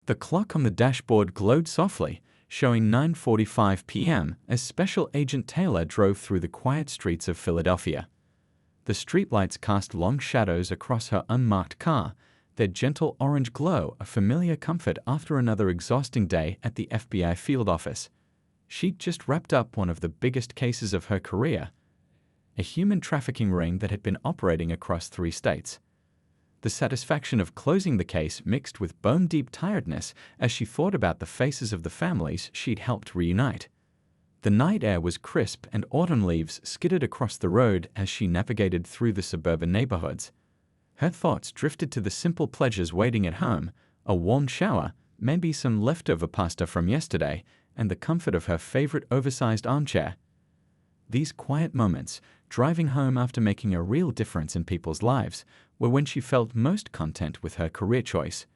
The clock on the dashboard glowed softly, showing 9:45 p.m. as Special Agent Taylor drove through the quiet streets of Philadelphia. The streetlights cast long shadows across her unmarked car, their gentle orange glow a familiar comfort after another exhausting day at the FBI field office. She'd just wrapped up one of the biggest cases of her career, a human trafficking ring that had been operating across 3 states. The satisfaction of closing the case mixed with bone-deep tiredness as she thought about the faces of the families she'd helped reunite. The night air was crisp and autumn leaves skittered across the road as she navigated through the suburban neighborhoods. Her thoughts drifted to the simple pleasures waiting at home, a warm shower, maybe some leftover pasta from yesterday, and the comfort of her favorite oversized armchair. These quiet moments, driving home after making a real difference in people's lives, were when she felt most content with her career choice.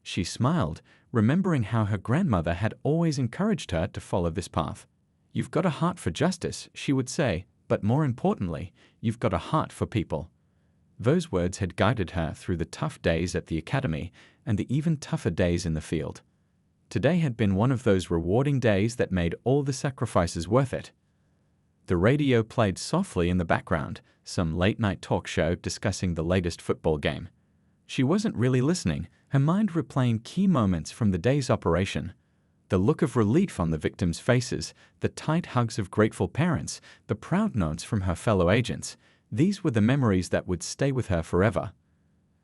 She smiled, remembering how her grandmother had always encouraged her to follow this path. "You've got a heart for justice," she would say, "but more importantly, you've got a heart for people." Those words had guided her through the tough days at the academy and the even tougher days in the field. Today had been one of those rewarding days that made all the sacrifices worth it. The radio played softly in the background, some late-night talk show discussing the latest football game. She wasn't really listening, her mind replaying key moments from the day's operation. The look of relief on the victims' faces, the tight hugs of grateful parents, the proud nods from her fellow agents. These were the memories that would stay with her forever.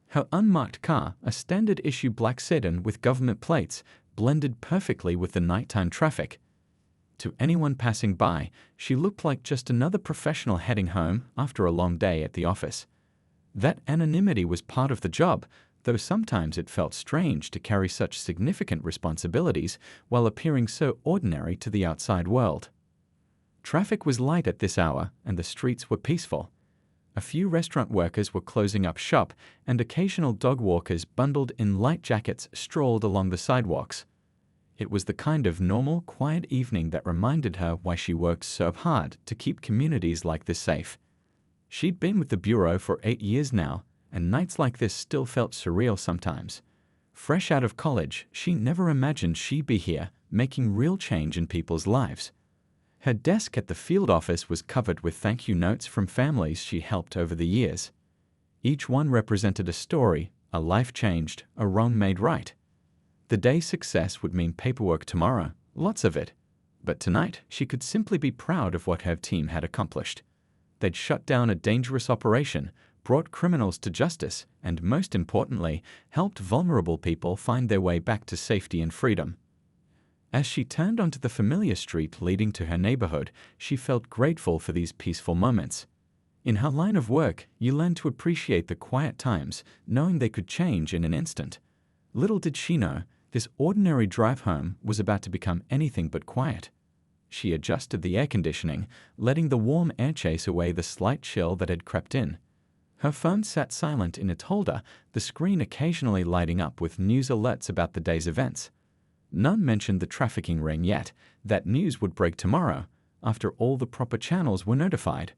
Her unmarked car, a standard-issue black sedan with government plates, blended perfectly with the nighttime traffic. To anyone passing by, she looked like just another professional heading home after a long day at the office. That anonymity was part of the job, though sometimes it felt strange to carry such significant responsibilities while appearing so ordinary to the outside world. Traffic was light at this hour, and the streets were peaceful. A few restaurant workers were closing up shop, and occasional dog walkers bundled in light jackets strolled along the sidewalks. It was the kind of normal, quiet evening that reminded her why she worked so hard to keep communities like this safe. She'd been with the Bureau for 8 years now, and nights like this still felt surreal sometimes. Fresh out of college, she never imagined she'd be here, making real change in people's lives. Her desk at the field office was covered with thank you notes from families she helped over the years. Each one represented a story, a life changed, a wrong made right. The day's success would mean paperwork tomorrow, lots of it. But tonight, she could simply be proud of what her team had accomplished. They'd shut down a dangerous operation, brought criminals to justice, and most importantly, helped vulnerable people find their way back to safety and freedom. As she turned onto the familiar street leading to her neighborhood, she felt grateful for these peaceful moments. In her line of work, you learn to appreciate the quiet times, knowing they could change in an instant. Little did she know, this ordinary drive home was about to become anything but quiet. She adjusted the air conditioning, letting the warm air chase away the slight chill that had crept in. Her phone sat silent in its holder, the screen occasionally lighting up with news alerts about the day's events. None mentioned the trafficking ring yet. That news would break tomorrow, after all the proper channels were notified.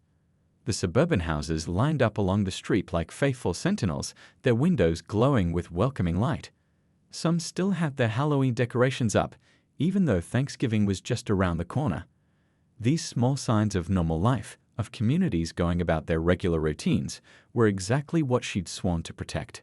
The suburban houses lined up along the street like faithful sentinels, their windows glowing with welcoming light. Some still had their Halloween decorations up, even though Thanksgiving was just around the corner. These small signs of normal life, of communities going about their regular routines, were exactly what she'd sworn to protect.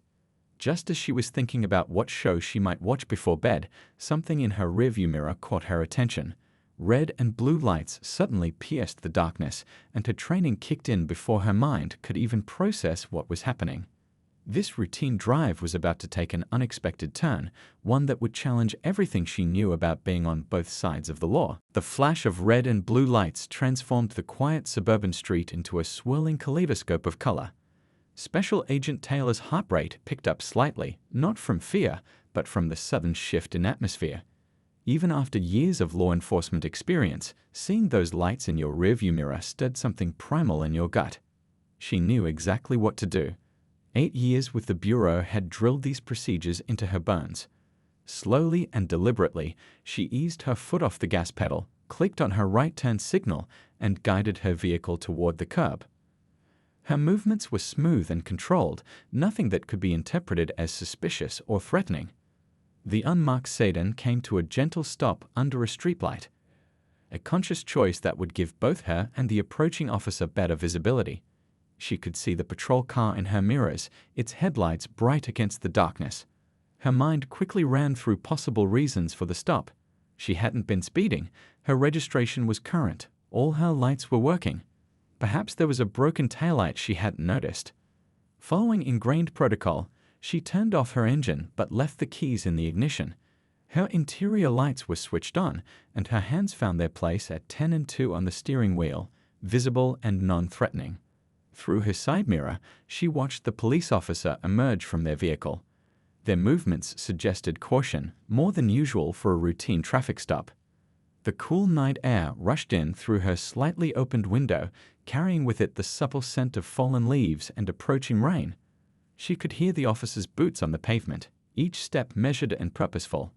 Just as she was thinking about what show she might watch before bed, something in her rearview mirror caught her attention. Red and blue lights suddenly pierced the darkness, and her training kicked in before her mind could even process what was happening. This routine drive was about to take an unexpected turn, one that would challenge everything she knew about being on both sides of the law. The flash of red and blue lights transformed the quiet suburban street into a swirling kaleidoscope of color. Special Agent Taylor's heart rate picked up slightly, not from fear, but from the sudden shift in atmosphere. Even after years of law enforcement experience, seeing those lights in your rearview mirror stirred something primal in your gut. She knew exactly what to do. 8 years with the Bureau had drilled these procedures into her bones. Slowly and deliberately, she eased her foot off the gas pedal, clicked on her right turn signal, and guided her vehicle toward the curb. Her movements were smooth and controlled, nothing that could be interpreted as suspicious or threatening. The unmarked sedan came to a gentle stop under a streetlight, a conscious choice that would give both her and the approaching officer better visibility. She could see the patrol car in her mirrors, its headlights bright against the darkness. Her mind quickly ran through possible reasons for the stop. She hadn't been speeding, her registration was current, all her lights were working. Perhaps there was a broken taillight she hadn't noticed. Following ingrained protocol, she turned off her engine but left the keys in the ignition. Her interior lights were switched on, and her hands found their place at 10 and 2 on the steering wheel, visible and non-threatening. Through her side mirror, she watched the police officer emerge from their vehicle. Their movements suggested caution, more than usual for a routine traffic stop. The cool night air rushed in through her slightly opened window, carrying with it the supple scent of fallen leaves and approaching rain. She could hear the officer's boots on the pavement, each step measured and purposeful.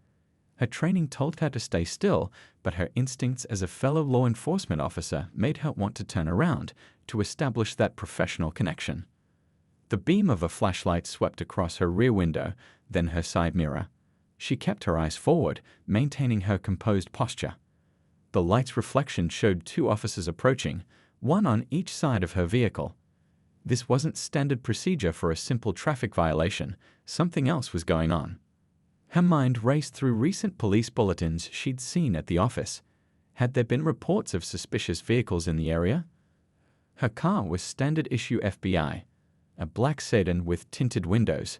Her training told her to stay still, but her instincts as a fellow law enforcement officer made her want to turn around to establish that professional connection. The beam of a flashlight swept across her rear window, then her side mirror. She kept her eyes forward, maintaining her composed posture. The light's reflection showed two officers approaching, one on each side of her vehicle. This wasn't standard procedure for a simple traffic violation. Something else was going on. Her mind raced through recent police bulletins she'd seen at the office. Had there been reports of suspicious vehicles in the area? Her car was standard issue FBI, a black sedan with tinted windows.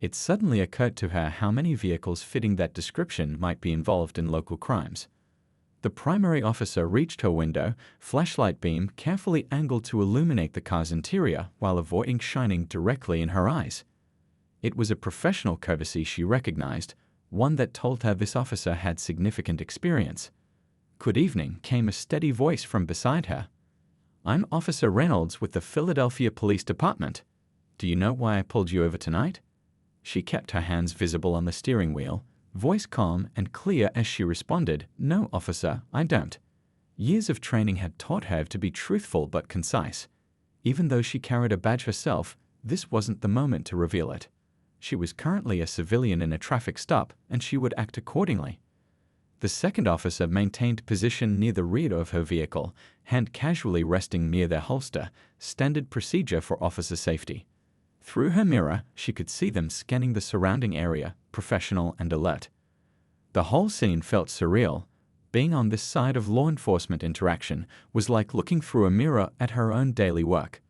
It suddenly occurred to her how many vehicles fitting that description might be involved in local crimes. The primary officer reached her window, flashlight beam carefully angled to illuminate the car's interior while avoiding shining directly in her eyes. It was a professional courtesy she recognized, one that told her this officer had significant experience. "Good evening," came a steady voice from beside her. "I'm Officer Reynolds with the Philadelphia Police Department. Do you know why I pulled you over tonight?" She kept her hands visible on the steering wheel, voice calm and clear as she responded, "No, officer, I don't." Years of training had taught her to be truthful but concise. Even though she carried a badge herself, this wasn't the moment to reveal it. She was currently a civilian in a traffic stop, and she would act accordingly. The second officer maintained position near the rear of her vehicle, hand casually resting near their holster, standard procedure for officer safety. Through her mirror, she could see them scanning the surrounding area, professional and alert. The whole scene felt surreal. Being on this side of law enforcement interaction was like looking through a mirror at her own daily work.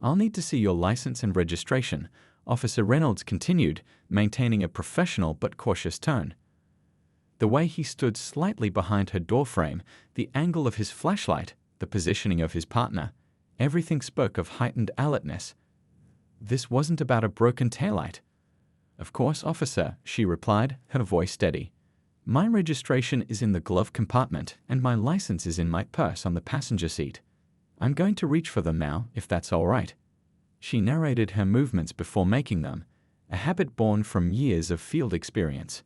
"I'll need to see your license and registration," Officer Reynolds continued, maintaining a professional but cautious tone. The way he stood slightly behind her doorframe, the angle of his flashlight, the positioning of his partner, everything spoke of heightened alertness. This wasn't about a broken taillight. "Of course, officer," she replied, her voice steady. "My registration is in the glove compartment, and my license is in my purse on the passenger seat. I'm going to reach for them now, if that's all right." She narrated her movements before making them, a habit born from years of field experience.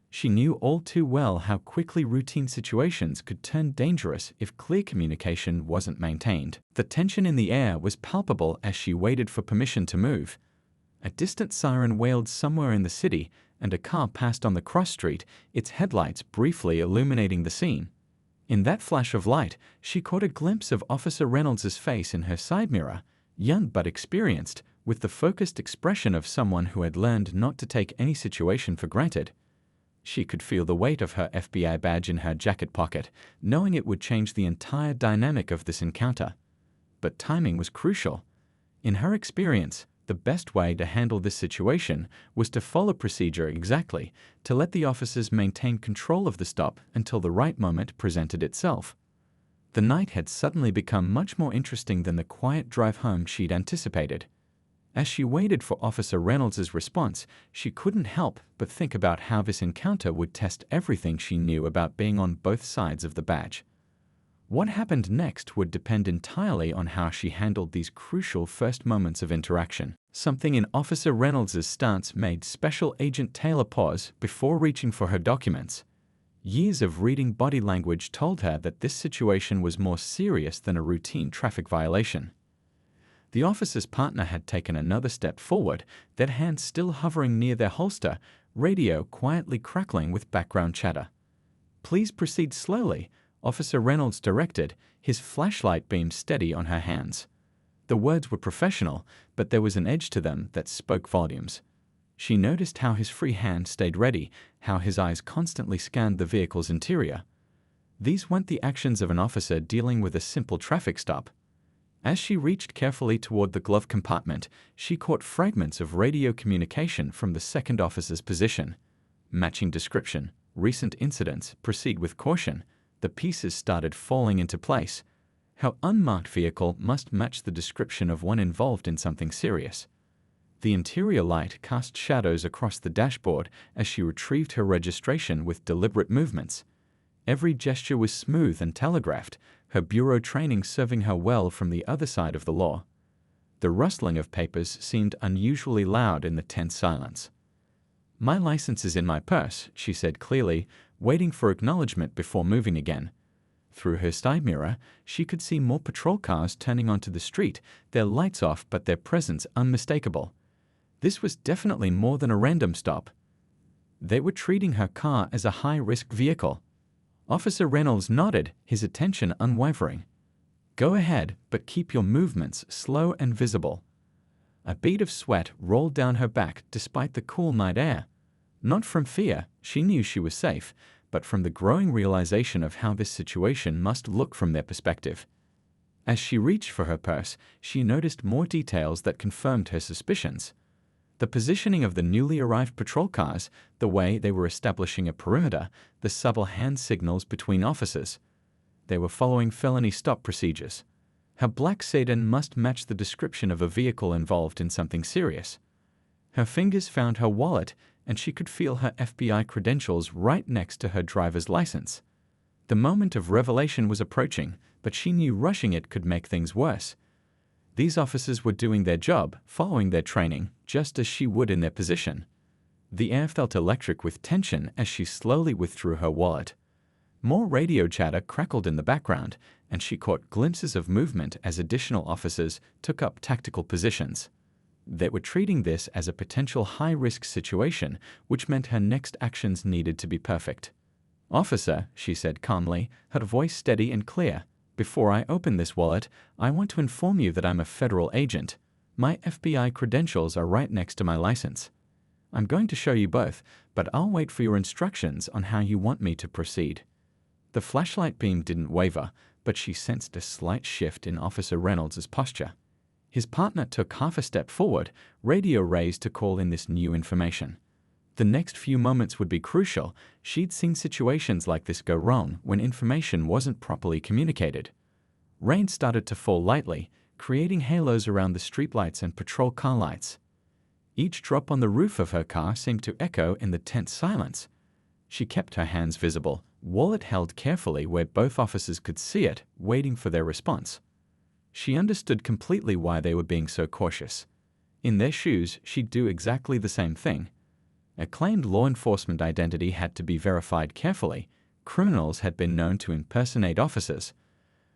She knew all too well how quickly routine situations could turn dangerous if clear communication wasn't maintained. The tension in the air was palpable as she waited for permission to move. A distant siren wailed somewhere in the city, and a car passed on the cross street, its headlights briefly illuminating the scene. In that flash of light, she caught a glimpse of Officer Reynolds' face in her side mirror, young but experienced, with the focused expression of someone who had learned not to take any situation for granted. She could feel the weight of her FBI badge in her jacket pocket, knowing it would change the entire dynamic of this encounter. But timing was crucial. In her experience, the best way to handle this situation was to follow procedure exactly, to let the officers maintain control of the stop until the right moment presented itself. The night had suddenly become much more interesting than the quiet drive home she'd anticipated. As she waited for Officer Reynolds' response, she couldn't help but think about how this encounter would test everything she knew about being on both sides of the badge. What happened next would depend entirely on how she handled these crucial first moments of interaction. Something in Officer Reynolds' stance made Special Agent Taylor pause before reaching for her documents. Years of reading body language told her that this situation was more serious than a routine traffic violation. The officer's partner had taken another step forward, their hands still hovering near their holster, radio quietly crackling with background chatter. "Please proceed slowly," Officer Reynolds directed, his flashlight beam steady on her hands. The words were professional, but there was an edge to them that spoke volumes. She noticed how his free hand stayed ready, how his eyes constantly scanned the vehicle's interior. These weren't the actions of an officer dealing with a simple traffic stop. As she reached carefully toward the glove compartment, she caught fragments of radio communication from the second officer's position. Matching description, recent incidents, proceed with caution. The pieces started falling into place. Her unmarked vehicle must match the description of one involved in something serious. The interior light cast shadows across the dashboard as she retrieved her registration with deliberate movements. Every gesture was smooth and telegraphed, her bureau training serving her well from the other side of the law. The rustling of papers seemed unusually loud in the tense silence. "My license is in my purse," she said clearly, waiting for acknowledgement before moving again. Through her side mirror, she could see more patrol cars turning onto the street, their lights off but their presence unmistakable. This was definitely more than a random stop. They were treating her car as a high-risk vehicle. Officer Reynolds nodded, his attention unwavering. "Go ahead, but keep your movements slow and visible." A bead of sweat rolled down her back despite the cool night air. Not from fear, she knew she was safe, but from the growing realization of how this situation must look from their perspective. As she reached for her purse, she noticed more details that confirmed her suspicions. The positioning of the newly arrived patrol cars, the way they were establishing a perimeter, the subtle hand signals between officers. They were following felony stop procedures. Her black sedan must match the description of a vehicle involved in something serious. Her fingers found her wallet, and she could feel her FBI credentials right next to her driver's license. The moment of revelation was approaching, but she knew rushing it could make things worse. These officers were doing their job, following their training, just as she would in their position. The air felt electric with tension as she slowly withdrew her wallet. More radio chatter crackled in the background, and she caught glimpses of movement as additional officers took up tactical positions. They were treating this as a potential high-risk situation, which meant her next actions needed to be perfect. "Officer," she said calmly, her voice steady and clear, "before I open this wallet, I want to inform you that I'm a federal agent. My FBI credentials are right next to my license. I'm going to show you both, but I'll wait for your instructions on how you want me to proceed." The flashlight beam didn't waver, but she sensed a slight shift in Officer Reynolds' posture. His partner took half a step forward, radio raised to call in this new information. The next few moments would be crucial. She'd seen situations like this go wrong when information wasn't properly communicated. Rain started to fall lightly, creating halos around the streetlights and patrol car lights. Each drop on the roof of her car seemed to echo in the tense silence. She kept her hands visible, wallet held carefully where both officers could see it, waiting for their response. She understood completely why they were being so cautious. In their shoes, she'd do exactly the same thing. A claimed law enforcement identity had to be verified carefully. Criminals had been known to impersonate officers.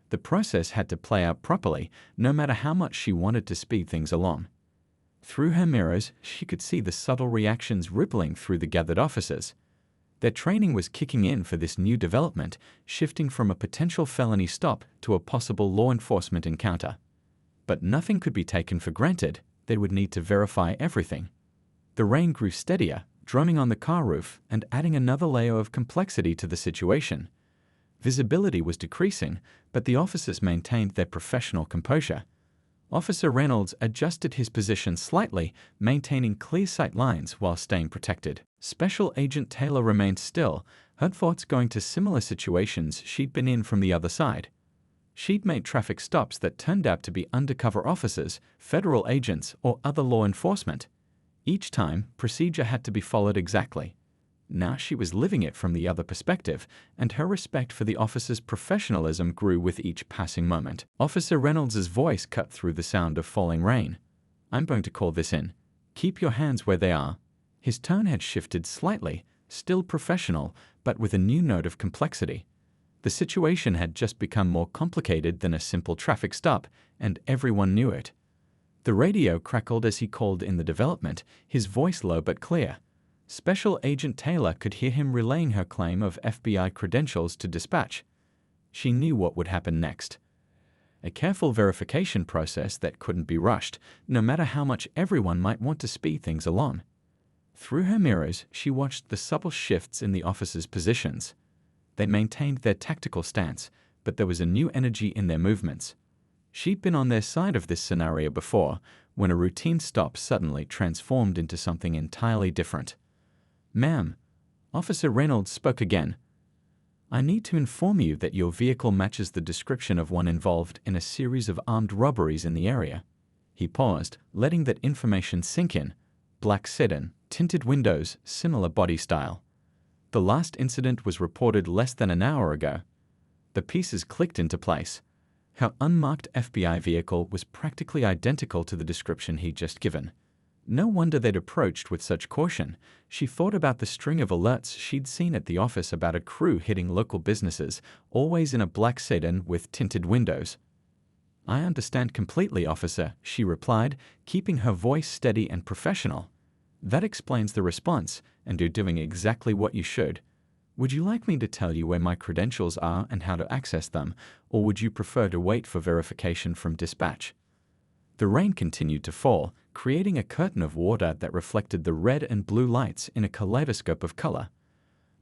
The process had to play out properly, no matter how much she wanted to speed things along. Through her mirrors, she could see the subtle reactions rippling through the gathered officers. Their training was kicking in for this new development, shifting from a potential felony stop to a possible law enforcement encounter. But nothing could be taken for granted. They would need to verify everything. The rain grew steadier, drumming on the car roof and adding another layer of complexity to the situation. Visibility was decreasing, but the officers maintained their professional composure. Officer Reynolds adjusted his position slightly, maintaining clear sight lines while staying protected. Special Agent Taylor remained still, her thoughts going to similar situations she'd been in from the other side. She'd made traffic stops that turned out to be undercover officers, federal agents, or other law enforcement. Each time, procedure had to be followed exactly. Now she was living it from the other perspective, and her respect for the officer's professionalism grew with each passing moment. Officer Reynolds' voice cut through the sound of falling rain. "I'm going to call this in. Keep your hands where they are." His tone had shifted slightly, still professional, but with a new note of complexity. The situation had just become more complicated than a simple traffic stop, and everyone knew it. The radio crackled as he called in the development, his voice low but clear. Special Agent Taylor could hear him relaying her claim of FBI credentials to dispatch. She knew what would happen next. A careful verification process that couldn't be rushed, no matter how much everyone might want to speed things along. Through her mirrors, she watched the subtle shifts in the officers' positions. They maintained their tactical stance, but there was a new energy in their movements. She'd been on their side of this scenario before, when a routine stop suddenly transformed into something entirely different. "Ma'am," Officer Reynolds spoke again. "I need to inform you that your vehicle matches the description of one involved in a series of armed robberies in the area." He paused, letting that information sink in. Black sedan, tinted windows, similar body style. The last incident was reported less than an hour ago. The pieces clicked into place. Her unmarked FBI vehicle was practically identical to the description he'd just given. No wonder they'd approached with such caution. She thought about the string of alerts she'd seen at the office about a crew hitting local businesses, always in a black sedan with tinted windows. "I understand completely, officer," she replied, keeping her voice steady and professional. "That explains the response, and you're doing exactly what you should. Would you like me to tell you where my credentials are and how to access them, or would you prefer to wait for verification from dispatch?" The rain continued to fall, creating a curtain of water that reflected the red and blue lights in a kaleidoscope of color.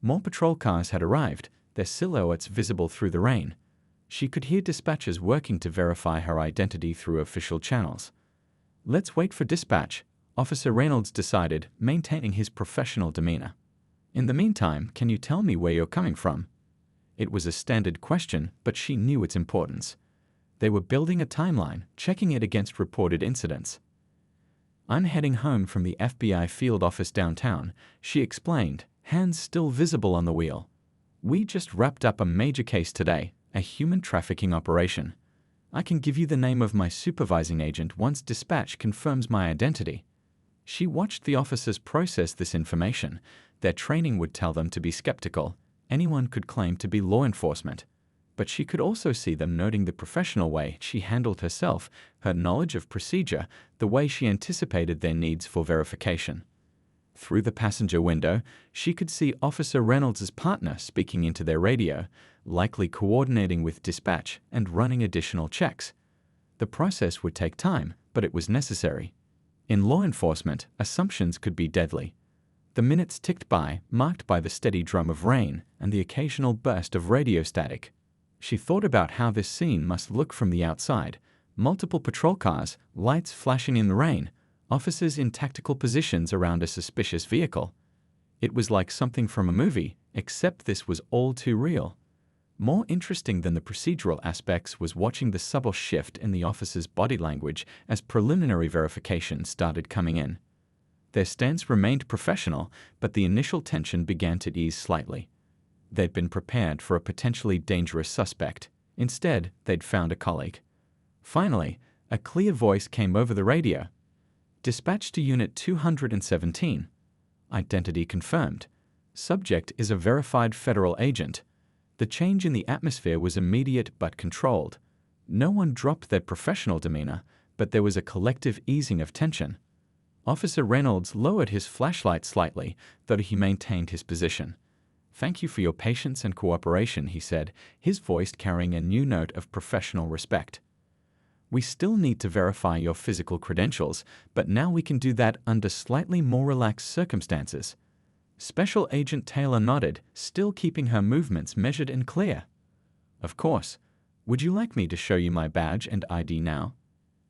More patrol cars had arrived, their silhouettes visible through the rain. She could hear dispatchers working to verify her identity through official channels. "Let's wait for dispatch," Officer Reynolds decided, maintaining his professional demeanor. "In the meantime, can you tell me where you're coming from?" It was a standard question, but she knew its importance. They were building a timeline, checking it against reported incidents. "I'm heading home from the FBI field office downtown," she explained, hands still visible on the wheel. "We just wrapped up a major case today, a human trafficking operation. I can give you the name of my supervising agent once dispatch confirms my identity." She watched the officers process this information. Their training would tell them to be skeptical. Anyone could claim to be law enforcement. But she could also see them noting the professional way she handled herself, her knowledge of procedure, the way she anticipated their needs for verification. Through the passenger window, she could see Officer Reynolds' partner speaking into their radio, likely coordinating with dispatch and running additional checks. The process would take time, but it was necessary. In law enforcement, assumptions could be deadly. The minutes ticked by, marked by the steady drum of rain and the occasional burst of radio static. She thought about how this scene must look from the outside. Multiple patrol cars, lights flashing in the rain, officers in tactical positions around a suspicious vehicle. It was like something from a movie, except this was all too real. More interesting than the procedural aspects was watching the subtle shift in the officer's body language as preliminary verification started coming in. Their stance remained professional, but the initial tension began to ease slightly. They'd been prepared for a potentially dangerous suspect. Instead, they'd found a colleague. Finally, a clear voice came over the radio. "Dispatch to Unit 217. Identity confirmed. Subject is a verified federal agent." The change in the atmosphere was immediate but controlled. No one dropped their professional demeanor, but there was a collective easing of tension. Officer Reynolds lowered his flashlight slightly, though he maintained his position. "Thank you for your patience and cooperation," he said, his voice carrying a new note of professional respect. "We still need to verify your physical credentials, but now we can do that under slightly more relaxed circumstances." Special Agent Taylor nodded, still keeping her movements measured and clear. "Of course. Would you like me to show you my badge and ID now?"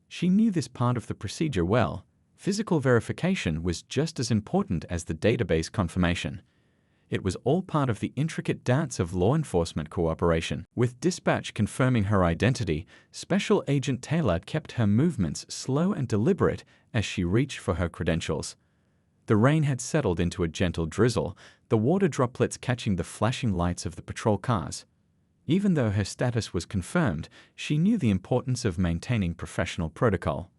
She knew this part of the procedure well. Physical verification was just as important as the database confirmation. It was all part of the intricate dance of law enforcement cooperation. With dispatch confirming her identity, Special Agent Taylor kept her movements slow and deliberate as she reached for her credentials. The rain had settled into a gentle drizzle, the water droplets catching the flashing lights of the patrol cars. Even though her status was confirmed, she knew the importance of maintaining professional protocol.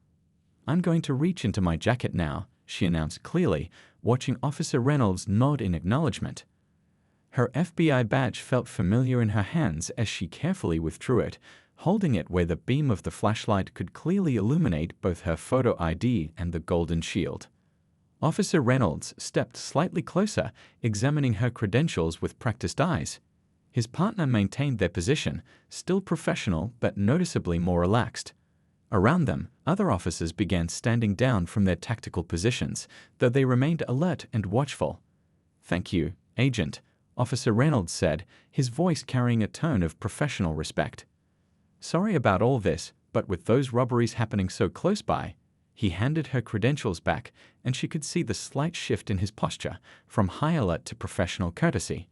"I'm going to reach into my jacket now," she announced clearly, watching Officer Reynolds nod in acknowledgement. Her FBI badge felt familiar in her hands as she carefully withdrew it, holding it where the beam of the flashlight could clearly illuminate both her photo ID and the golden shield. Officer Reynolds stepped slightly closer, examining her credentials with practiced eyes. His partner maintained their position, still professional but noticeably more relaxed. Around them, other officers began standing down from their tactical positions, though they remained alert and watchful. "Thank you, Agent," Officer Reynolds said, his voice carrying a tone of professional respect. "Sorry about all this, but with those robberies happening so close by." He handed her credentials back, and she could see the slight shift in his posture, from high alert to professional courtesy.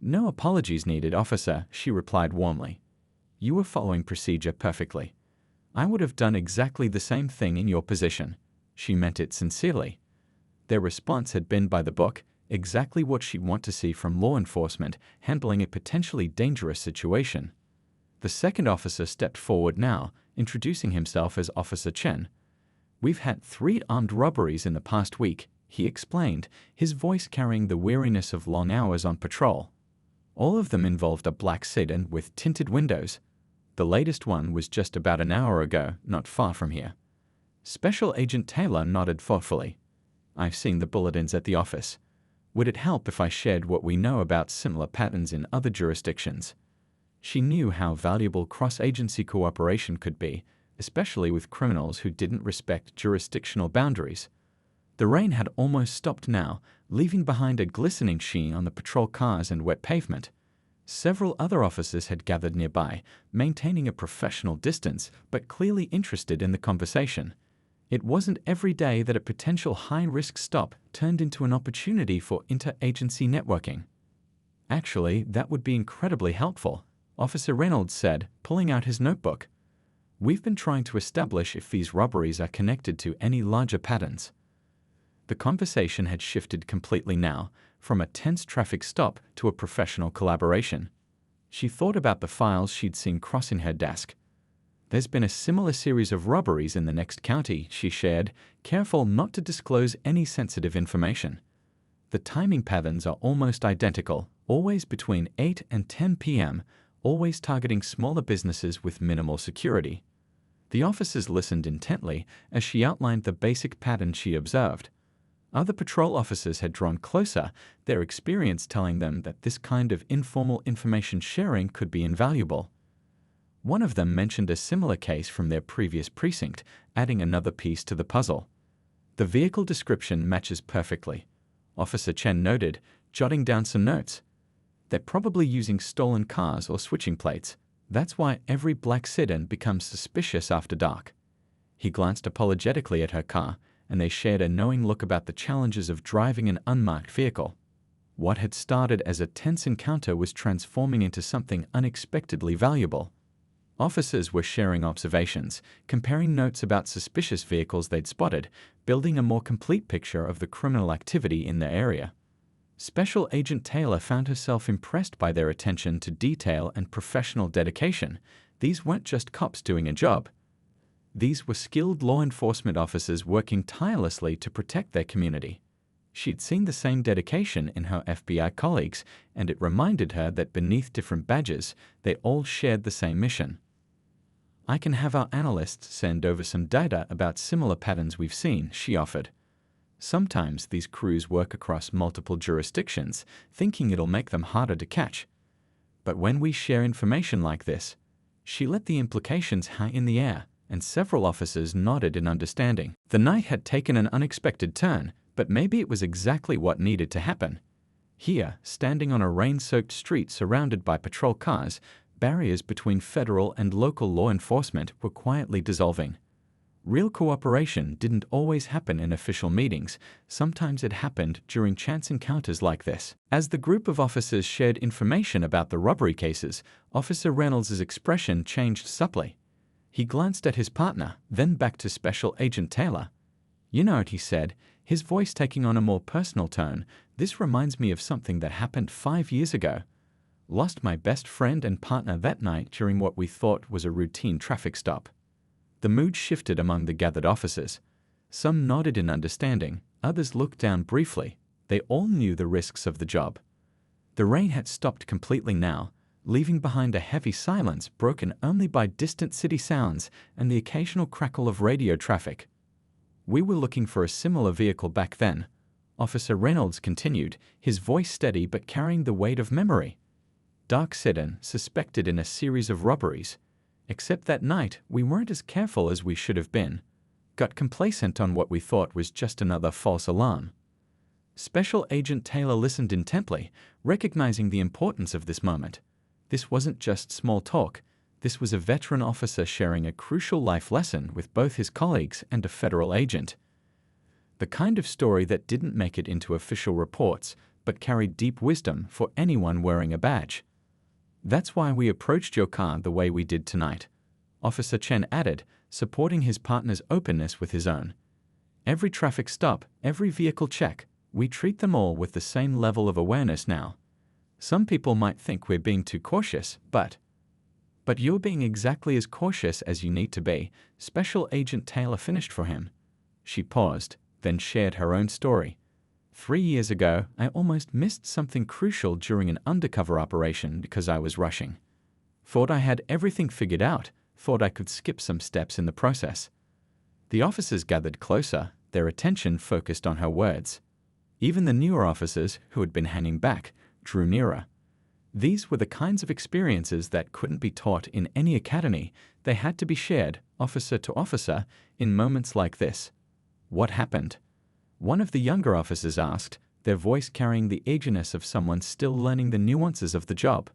"No apologies needed, officer," she replied warmly. "You were following procedure perfectly. I would have done exactly the same thing in your position." She meant it sincerely. Their response had been by the book, exactly what she'd want to see from law enforcement handling a potentially dangerous situation. The second officer stepped forward now, introducing himself as Officer Chen. "We've had 3 armed robberies in the past week," he explained, his voice carrying the weariness of long hours on patrol. All of them involved a black sedan with tinted windows. The latest one was just about an hour ago, not far from here. Special Agent Taylor nodded thoughtfully. "I've seen the bulletins at the office. Would it help if I shared what we know about similar patterns in other jurisdictions?" She knew how valuable cross-agency cooperation could be, especially with criminals who didn't respect jurisdictional boundaries. The rain had almost stopped now, leaving behind a glistening sheen on the patrol cars and wet pavement. Several other officers had gathered nearby, maintaining a professional distance but clearly interested in the conversation. It wasn't every day that a potential high-risk stop turned into an opportunity for inter-agency networking. "Actually, that would be incredibly helpful," Officer Reynolds said, pulling out his notebook. "We've been trying to establish if these robberies are connected to any larger patterns." The conversation had shifted completely now, from a tense traffic stop to a professional collaboration. She thought about the files she'd seen crossing her desk. "There's been a similar series of robberies in the next county," she shared, careful not to disclose any sensitive information. "The timing patterns are almost identical, always between 8 and 10 p.m., always targeting smaller businesses with minimal security." The officers listened intently as she outlined the basic pattern she observed. Other patrol officers had drawn closer, their experience telling them that this kind of informal information sharing could be invaluable. One of them mentioned a similar case from their previous precinct, adding another piece to the puzzle. "The vehicle description matches perfectly," Officer Chen noted, jotting down some notes. "They're probably using stolen cars or switching plates. That's why every black sedan becomes suspicious after dark." He glanced apologetically at her car, and they shared a knowing look about the challenges of driving an unmarked vehicle. What had started as a tense encounter was transforming into something unexpectedly valuable. Officers were sharing observations, comparing notes about suspicious vehicles they'd spotted, building a more complete picture of the criminal activity in their area. Special Agent Taylor found herself impressed by their attention to detail and professional dedication. These weren't just cops doing a job. These were skilled law enforcement officers working tirelessly to protect their community. She'd seen the same dedication in her FBI colleagues, and it reminded her that beneath different badges, they all shared the same mission. "I can have our analysts send over some data about similar patterns we've seen," she offered. "Sometimes these crews work across multiple jurisdictions, thinking it'll make them harder to catch. But when we share information like this," she let the implications hang in the air, and several officers nodded in understanding. The night had taken an unexpected turn, but maybe it was exactly what needed to happen. Here, standing on a rain-soaked street surrounded by patrol cars, barriers between federal and local law enforcement were quietly dissolving. Real cooperation didn't always happen in official meetings. Sometimes it happened during chance encounters like this. As the group of officers shared information about the robbery cases, Officer Reynolds' expression changed subtly. He glanced at his partner, then back to Special Agent Taylor. "You know it," he said, his voice taking on a more personal tone. "This reminds me of something that happened 5 years ago. Lost my best friend and partner that night during what we thought was a routine traffic stop." The mood shifted among the gathered officers. Some nodded in understanding, others looked down briefly. They all knew the risks of the job. The rain had stopped completely now, leaving behind a heavy silence broken only by distant city sounds and the occasional crackle of radio traffic. We were looking for a similar vehicle back then, Officer Reynolds continued, his voice steady but carrying the weight of memory. Dark sedan, suspected in a series of robberies. Except that night, we weren't as careful as we should have been. Got complacent on what we thought was just another false alarm. Special Agent Taylor listened intently, recognizing the importance of this moment. This wasn't just small talk. This was a veteran officer sharing a crucial life lesson with both his colleagues and a federal agent. The kind of story that didn't make it into official reports, but carried deep wisdom for anyone wearing a badge. That's why we approached your car the way we did tonight, Officer Chen added, supporting his partner's openness with his own. Every traffic stop, every vehicle check, we treat them all with the same level of awareness now. Some people might think we're being too cautious, but you're being exactly as cautious as you need to be, Special Agent Taylor finished for him. She paused, then shared her own story. 3 years ago, I almost missed something crucial during an undercover operation because I was rushing. Thought I had everything figured out, thought I could skip some steps in the process. The officers gathered closer, their attention focused on her words. Even the newer officers, who had been hanging back, drew nearer. These were the kinds of experiences that couldn't be taught in any academy. They had to be shared, officer to officer, in moments like this. What happened? One of the younger officers asked, their voice carrying the eagerness of someone still learning the nuances of the job.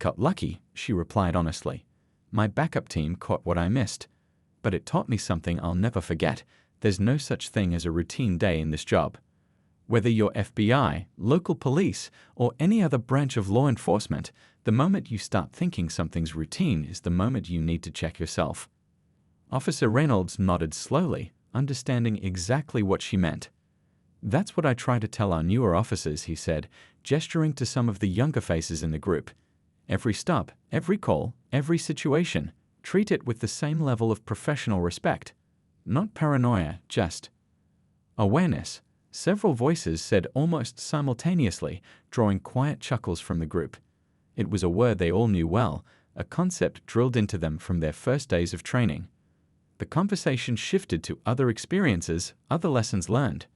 Got lucky, she replied honestly. My backup team caught what I missed. But it taught me something I'll never forget. There's no such thing as a routine day in this job. Whether you're FBI, local police, or any other branch of law enforcement, the moment you start thinking something's routine is the moment you need to check yourself. Officer Reynolds nodded slowly, understanding exactly what she meant. That's what I try to tell our newer officers, he said, gesturing to some of the younger faces in the group. Every stop, every call, every situation, treat it with the same level of professional respect. Not paranoia, just awareness. Several voices said almost simultaneously, drawing quiet chuckles from the group. It was a word they all knew well, a concept drilled into them from their first days of training. The conversation shifted to other experiences, other lessons learned.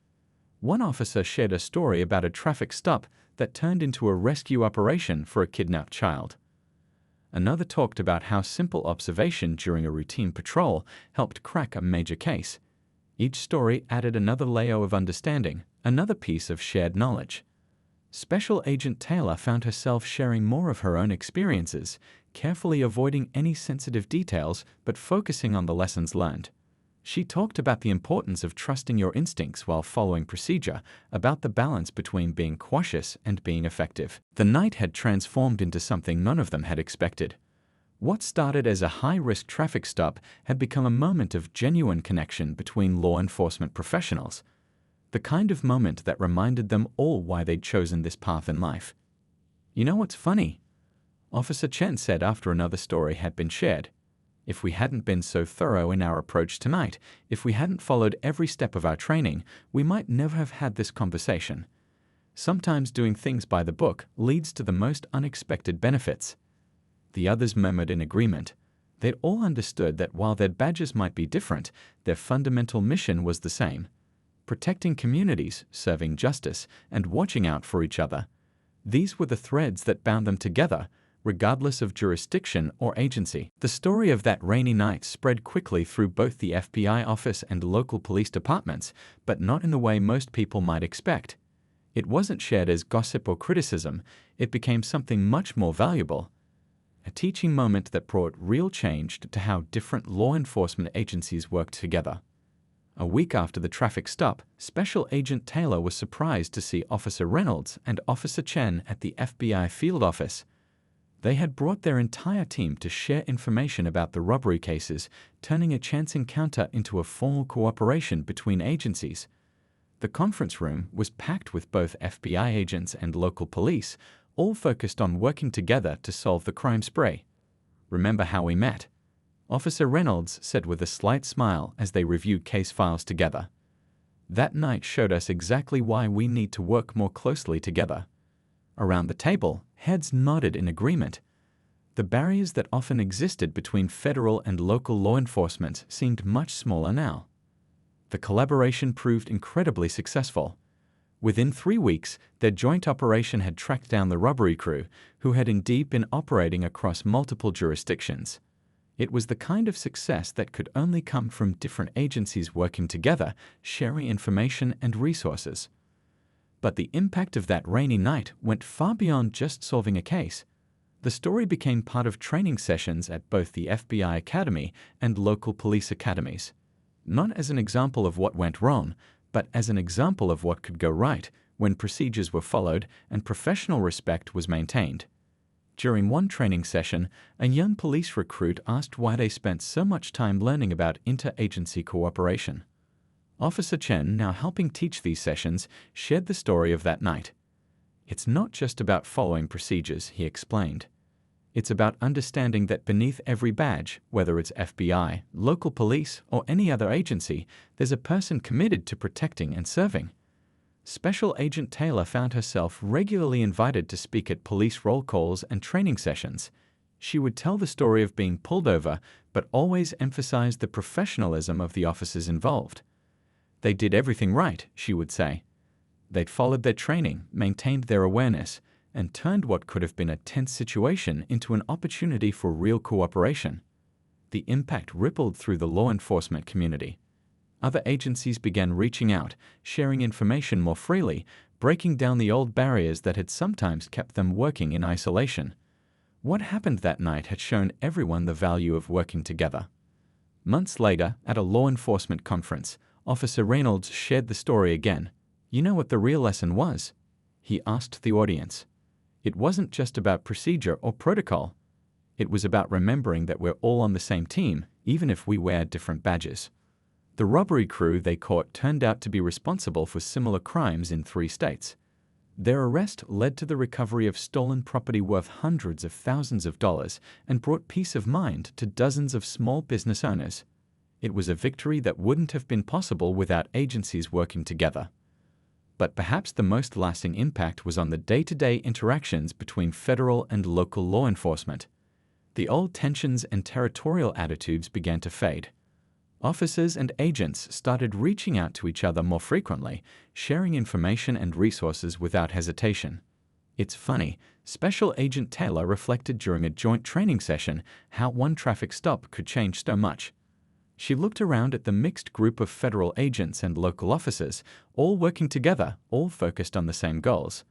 One officer shared a story about a traffic stop that turned into a rescue operation for a kidnapped child. Another talked about how simple observation during a routine patrol helped crack a major case. Each story added another layer of understanding, another piece of shared knowledge. Special Agent Taylor found herself sharing more of her own experiences, carefully avoiding any sensitive details but focusing on the lessons learned. She talked about the importance of trusting your instincts while following procedure, about the balance between being cautious and being effective. The night had transformed into something none of them had expected. What started as a high-risk traffic stop had become a moment of genuine connection between law enforcement professionals. The kind of moment that reminded them all why they'd chosen this path in life. You know what's funny? Officer Chen said after another story had been shared. If we hadn't been so thorough in our approach tonight, if we hadn't followed every step of our training, we might never have had this conversation. Sometimes doing things by the book leads to the most unexpected benefits. The others murmured in agreement. They'd all understood that while their badges might be different, their fundamental mission was the same. Protecting communities, serving justice, and watching out for each other. These were the threads that bound them together, regardless of jurisdiction or agency. The story of that rainy night spread quickly through both the FBI office and local police departments, but not in the way most people might expect. It wasn't shared as gossip or criticism, it became something much more valuable. A teaching moment that brought real change to how different law enforcement agencies worked together. A week after the traffic stop, Special Agent Taylor was surprised to see Officer Reynolds and Officer Chen at the FBI field office. They had brought their entire team to share information about the robbery cases, turning a chance encounter into a formal cooperation between agencies. The conference room was packed with both FBI agents and local police, all focused on working together to solve the crime spree. Remember how we met? Officer Reynolds said with a slight smile as they reviewed case files together. That night showed us exactly why we need to work more closely together. Around the table, heads nodded in agreement. The barriers that often existed between federal and local law enforcement seemed much smaller now. The collaboration proved incredibly successful. Within 3 weeks, their joint operation had tracked down the robbery crew, who had indeed been operating across multiple jurisdictions. It was the kind of success that could only come from different agencies working together, sharing information and resources. But the impact of that rainy night went far beyond just solving a case. The story became part of training sessions at both the FBI Academy and local police academies. Not as an example of what went wrong, but as an example of what could go right when procedures were followed and professional respect was maintained. During one training session, a young police recruit asked why they spent so much time learning about interagency cooperation. Officer Chen, now helping teach these sessions, shared the story of that night. "It's not just about following procedures," he explained. "It's about understanding that beneath every badge, whether it's FBI, local police, or any other agency, there's a person committed to protecting and serving." Special Agent Taylor found herself regularly invited to speak at police roll calls and training sessions. She would tell the story of being pulled over, but always emphasized the professionalism of the officers involved. "They did everything right," she would say. "They'd followed their training, maintained their awareness, and turned what could have been a tense situation into an opportunity for real cooperation." The impact rippled through the law enforcement community. Other agencies began reaching out, sharing information more freely, breaking down the old barriers that had sometimes kept them working in isolation. What happened that night had shown everyone the value of working together. Months later, at a law enforcement conference, Officer Reynolds shared the story again. "You know what the real lesson was?" he asked the audience. "It wasn't just about procedure or protocol. It was about remembering that we're all on the same team, even if we wear different badges." The robbery crew they caught turned out to be responsible for similar crimes in 3 states. Their arrest led to the recovery of stolen property worth hundreds of thousands of dollars and brought peace of mind to dozens of small business owners. It was a victory that wouldn't have been possible without agencies working together. But perhaps the most lasting impact was on the day-to-day interactions between federal and local law enforcement. The old tensions and territorial attitudes began to fade. Officers and agents started reaching out to each other more frequently, sharing information and resources without hesitation. It's funny, Special Agent Taylor reflected during a joint training session how one traffic stop could change so much. She looked around at the mixed group of federal agents and local officers, all working together, all focused on the same goals.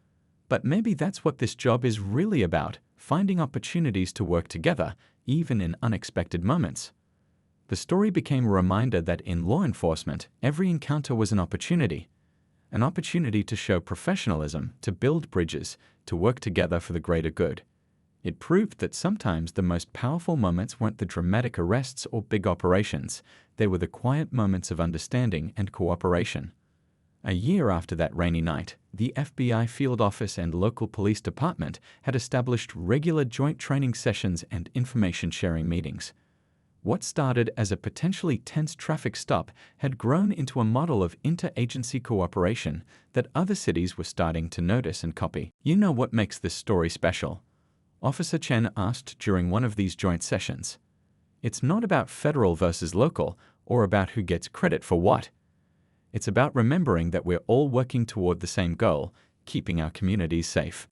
But maybe that's what this job is really about, finding opportunities to work together, even in unexpected moments. The story became a reminder that in law enforcement, every encounter was an opportunity to show professionalism, to build bridges, to work together for the greater good. It proved that sometimes the most powerful moments weren't the dramatic arrests or big operations, they were the quiet moments of understanding and cooperation. A year after that rainy night, the FBI field office and local police department had established regular joint training sessions and information-sharing meetings. What started as a potentially tense traffic stop had grown into a model of interagency cooperation that other cities were starting to notice and copy. "You know what makes this story special?" Officer Chen asked during one of these joint sessions. "It's not about federal versus local, or about who gets credit for what. It's about remembering that we're all working toward the same goal, keeping our communities safe."